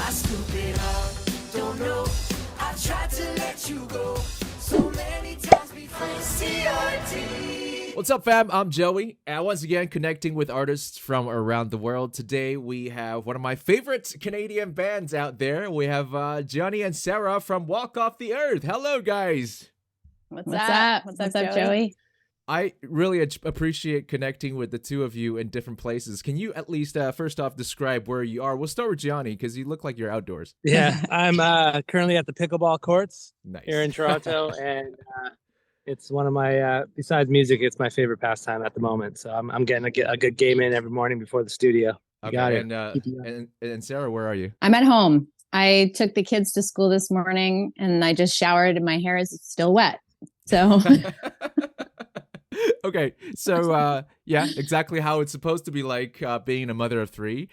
my stupid heart. Don't know, I tried to let you go so many times before. CRT. What's up, fam? I'm Joey, and once again connecting with artists from around the world. Today we have one of my favorite Canadian bands out there. We have Gianni and Sarah from Walk Off the Earth. Hello, guys. What's up? What's up, Joey? I really appreciate connecting with the two of you in different places. Can you at least first off describe where you are? We'll start with Gianni because you look like you're outdoors. Yeah, I'm currently at the pickleball courts here in Nice. Toronto, and it's one of my besides music, it's my favorite pastime at the moment. So I'm getting a good game in every morning before the studio. You got it. And Sarah, where are you? I'm at home. I took the kids to school this morning and I just showered and my hair is still wet. So Okay, so yeah, exactly how it's supposed to be like being a mother of three.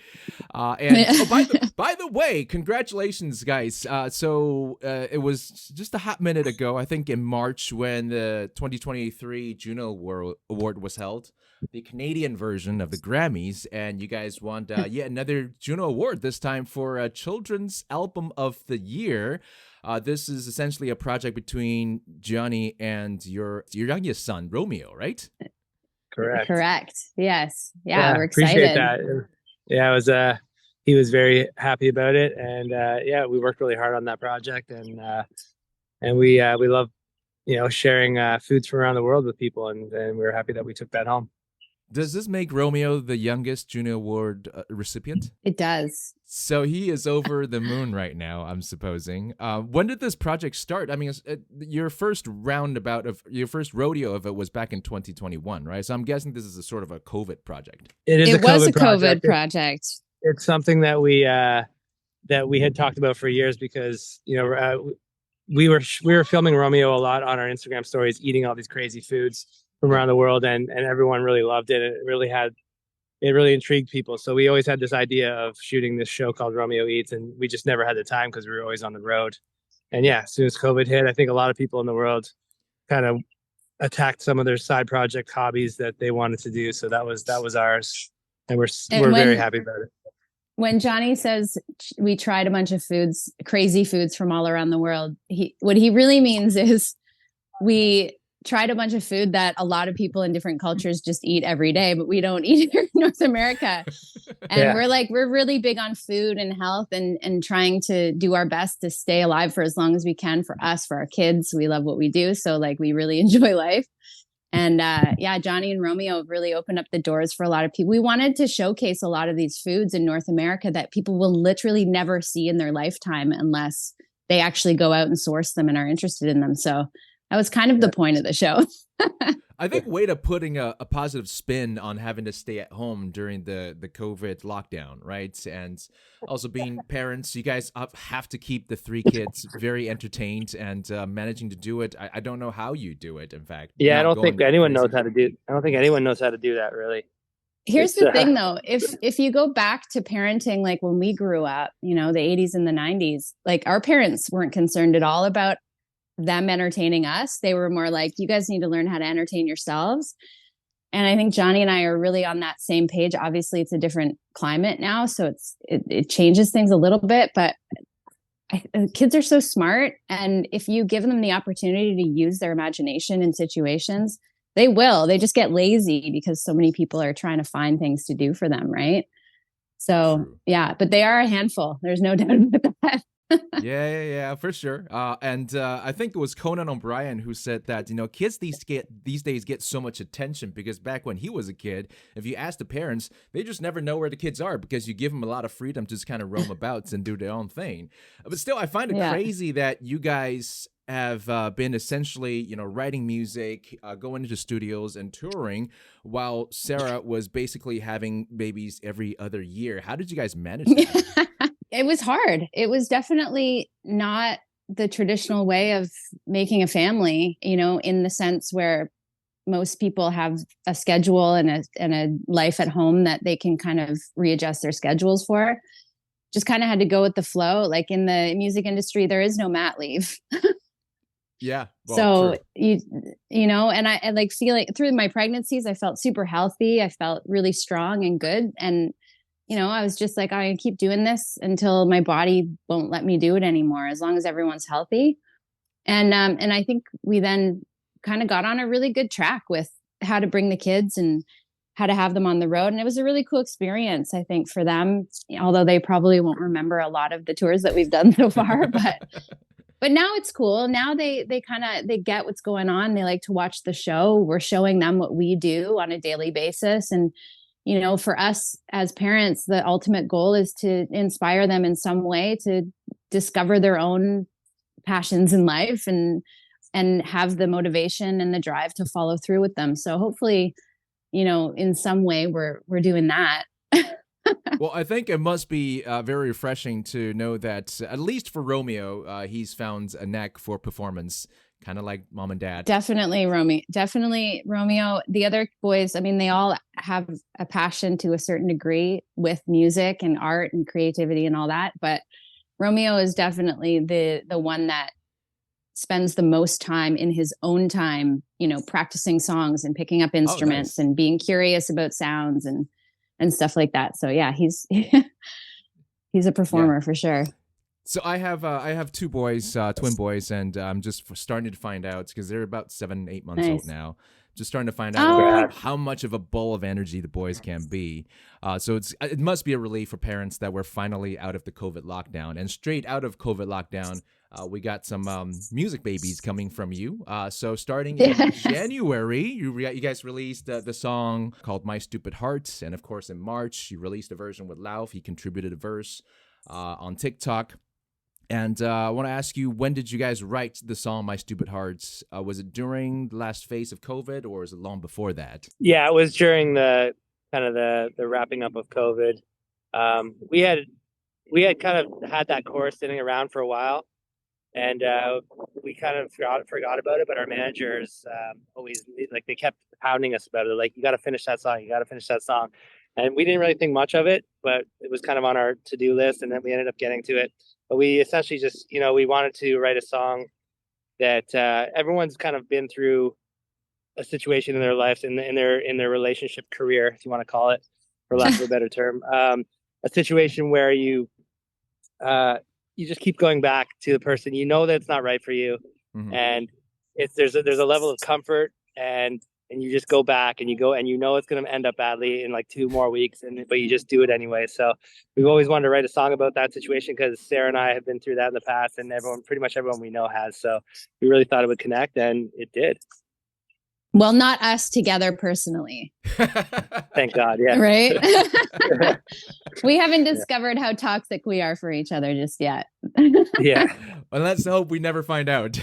By the way, congratulations, guys. So it was just a hot minute ago, I think in March, when the 2023 Juno Award was held, the Canadian version of the Grammys, and you guys won yet another Juno Award, this time for Children's Album of the Year. This is essentially a project between Gianni and your youngest son, Romeo, right? Correct. Yes. Yeah, we're excited. Appreciate that. Yeah, it was he was very happy about it, and yeah, we worked really hard on that project, and we love sharing foods from around the world with people, and we were happy that we took that home. Does this make Romeo the youngest Juno Award recipient? It does. So he is over the moon right now, I'm supposing. When did this project start? I mean, your first rodeo of it was back in 2021, right? So I'm guessing this is a sort of a COVID project. It was a COVID project. It's something that we had talked about for years because we were filming Romeo a lot on our Instagram stories, eating all these crazy foods from around the world, and everyone really loved it. It really intrigued people. So we always had this idea of shooting this show called Romeo Eats, and we just never had the time because we were always on the road. And yeah, as soon as COVID hit, I think a lot of people in the world kind of attacked some of their side project hobbies that they wanted to do. So that was ours, and we're very happy about it. When Gianni says we tried a bunch of foods, crazy foods from all around the world, what he really means is we tried a bunch of food that a lot of people in different cultures just eat every day, but we don't eat here in North America. And we're really big on food and health and trying to do our best to stay alive for as long as we can for us, for our kids. We love what we do. So we really enjoy life. And Gianni and Romeo have really opened up the doors for a lot of people. We wanted to showcase a lot of these foods in North America that people will literally never see in their lifetime unless they actually go out and source them and are interested in them. So that was kind of the point of the show. I think way to putting a positive spin on having to stay at home during the COVID lockdown, right? And also being parents, you guys have to keep the three kids very entertained and managing to do it. I don't know how you do it, in fact. Yeah, I don't think anyone knows how to do that, really. Here's the thing, though. If you go back to parenting, like when we grew up, the 80s and the 90s, our parents weren't concerned at all about them entertaining us. They were more like, you guys need to learn how to entertain yourselves. And I think Gianni and I are really on that same page. Obviously, it's a different climate now, so it changes things a little bit. But kids are so smart, and if you give them the opportunity to use their imagination in situations, they will. They just get lazy because so many people are trying to find things to do for them, right? So True. Yeah, but they are a handful. There's no doubt about that. Yeah, for sure. And I think it was Conan O'Brien who said that, kids these days get so much attention because back when he was a kid, if you ask the parents, they just never know where the kids are because you give them a lot of freedom to just kind of roam about and do their own thing. But still, I find it crazy that you guys have been essentially, writing music, going into studios and touring while Sarah was basically having babies every other year. How did you guys manage that? It was hard. It was definitely not the traditional way of making a family, in the sense where most people have a schedule and a life at home that they can kind of readjust their schedules for. Just kind of had to go with the flow. Like in the music industry, there is no mat leave. Yeah. Well, so true. And I feel like through my pregnancies, I felt super healthy. I felt really strong and good. And I was just like, I keep doing this until my body won't let me do it anymore, as long as everyone's healthy. And I think we then kind of got on a really good track with how to bring the kids and how to have them on the road. And it was a really cool experience, I think, for them, although they probably won't remember a lot of the tours that we've done so far, but now it's cool. Now they get what's going on. They like to watch the show. We're showing them what we do on a daily basis. And, for us as parents, the ultimate goal is to inspire them in some way to discover their own passions in life and have the motivation and the drive to follow through with them. So hopefully, in some way we're doing that. Well, I think it must be very refreshing to know that, at least for Romeo, he's found a knack for performance, kind of like mom and dad. Definitely Romeo. The other boys, I mean, they all have a passion to a certain degree with music and art and creativity and all that. But Romeo is definitely the one that spends the most time in his own time, practicing songs and picking up instruments and being curious about sounds and stuff like that. So yeah, he's a performer for sure. So I have two boys, twin boys, and I'm just starting to find out, because they're about 7-8 months old now. Just starting to find out how much of a bowl of energy the boys can be. So it must be a relief for parents that we're finally out of the COVID lockdown. And straight out of COVID lockdown, we got some music babies coming from you. So starting in January, you guys released the song called My Stupid Heart. And of course, in March, you released a version with Lauf. He contributed a verse on TikTok. And I want to ask you, when did you guys write the song My Stupid Hearts? Was it during the last phase of COVID, or was it long before that? Yeah, it was during the kind of the wrapping up of COVID. We had kind of had that chorus sitting around for a while, and we kind of forgot about it. But our managers always, like, they kept pounding us about it. Like, you got to finish that song. You got to finish that song. And we didn't really think much of it, but it was kind of on our to-do list, and then we ended up getting to it. But we essentially just, we wanted to write a song that everyone's kind of been through a situation in their lives, in their relationship career, if you want to call it, for lack of a better term, a situation where you just keep going back to the person that it's not right for you, and there's a level of comfort, and you just go back and it's going to end up badly in like 2 more weeks, but you just do it anyway. So we've always wanted to write a song about that situation, because Sarah and I have been through that in the past, and pretty much everyone we know has. So we really thought it would connect, and it did. Well, not us together personally. Thank God. Yeah. Right. We haven't discovered how toxic we are for each other just yet. Yeah. Well, let's hope we never find out.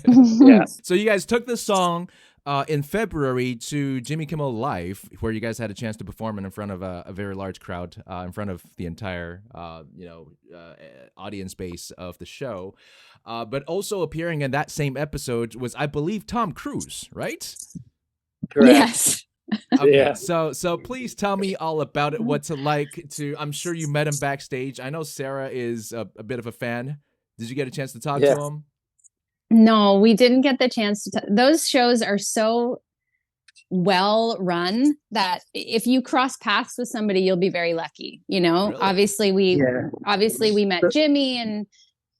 Yeah. So you guys took this song in February to Jimmy Kimmel Live, where you guys had a chance to perform in front of a very large crowd, in front of the entire audience base of the show. But also appearing in that same episode was, I believe, Tom Cruise, right? Correct. Yes. Okay, Yeah. So please tell me all about it. What's it like to? I'm sure you met him backstage. I know Sarah is a bit of a fan. Did you get a chance to talk to him? No, we didn't get the chance to. Those shows are so well run that if you cross paths with somebody, you'll be very lucky. Really? Obviously we met Jimmy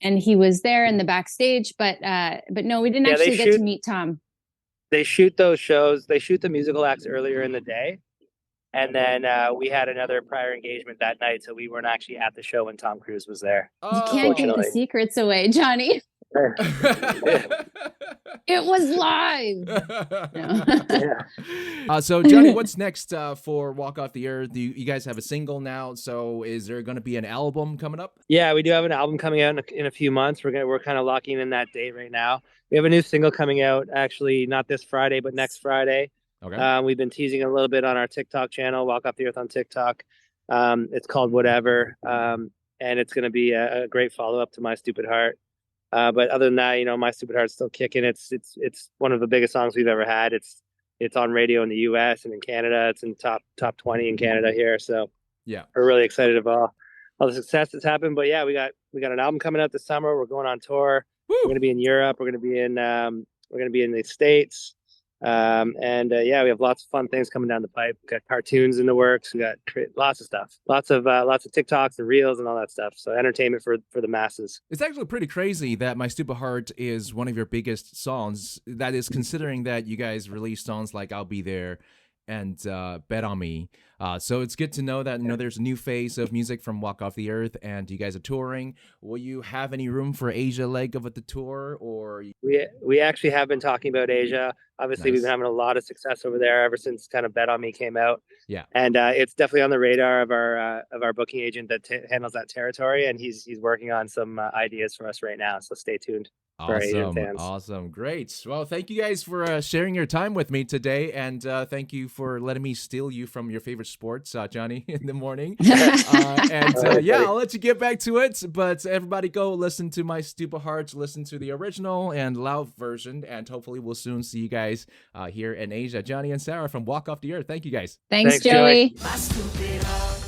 and he was there in the backstage, but no, we didn't actually get to meet Tom. They shoot those shows. They shoot the musical acts earlier in the day. And then we had another prior engagement that night, so we weren't actually at the show when Tom Cruise was there. You can't give the secrets away, Gianni. It was live. No. So Gianni, what's next for Walk Off the Earth? You guys have a single now, so is there going to be an album coming up? Yeah, we do have an album coming out in a few months. We're kind of locking in that date right now. We have a new single coming out, actually not this Friday, but next Friday. Okay. We've been teasing a little bit on our TikTok channel, Walk Off the Earth on TikTok. It's called Whatever, and it's going to be a great follow-up to My Stupid Heart. But other than that, My Stupid Heart's still kicking. It's one of the biggest songs we've ever had. It's on radio in the US and in Canada. It's in top 20 in Canada here. So yeah, we're really excited about all the success that's happened. But yeah, we got an album coming out this summer. We're going on tour. Woo! We're going to be in Europe. We're going to be in the States. Yeah, we have lots of fun things coming down the pipe. We got cartoons in the works. We got lots of stuff, lots of TikToks and reels and all that stuff. So entertainment for the masses. It's actually pretty crazy that My Stupid Heart is one of your biggest songs. That is considering that you guys released songs like I'll Be There and Bet on Me. So it's good to know that there's a new phase of music from Walk Off the Earth, and you guys are touring. Will you have any room for Asia leg of the tour, or we actually have been talking about Asia. Obviously, Nice. We've been having a lot of success over there ever since kind of Bet on Me came out. Yeah, and it's definitely on the radar of our booking agent that handles that territory, and he's working on some ideas for us right now. So stay tuned. For our Asian fans. Awesome, great. Well, thank you guys for sharing your time with me today, and thank you for letting me steal you from your favorite sports, Gianni, in the morning. I'll let you get back to it. But everybody, go listen to My Stupid Heart, listen to the original and loud version, and hopefully we'll soon see you guys here in Asia. Gianni and Sarah from Walk Off the Earth. Thank you guys. Thanks, Joey. My stupid heart.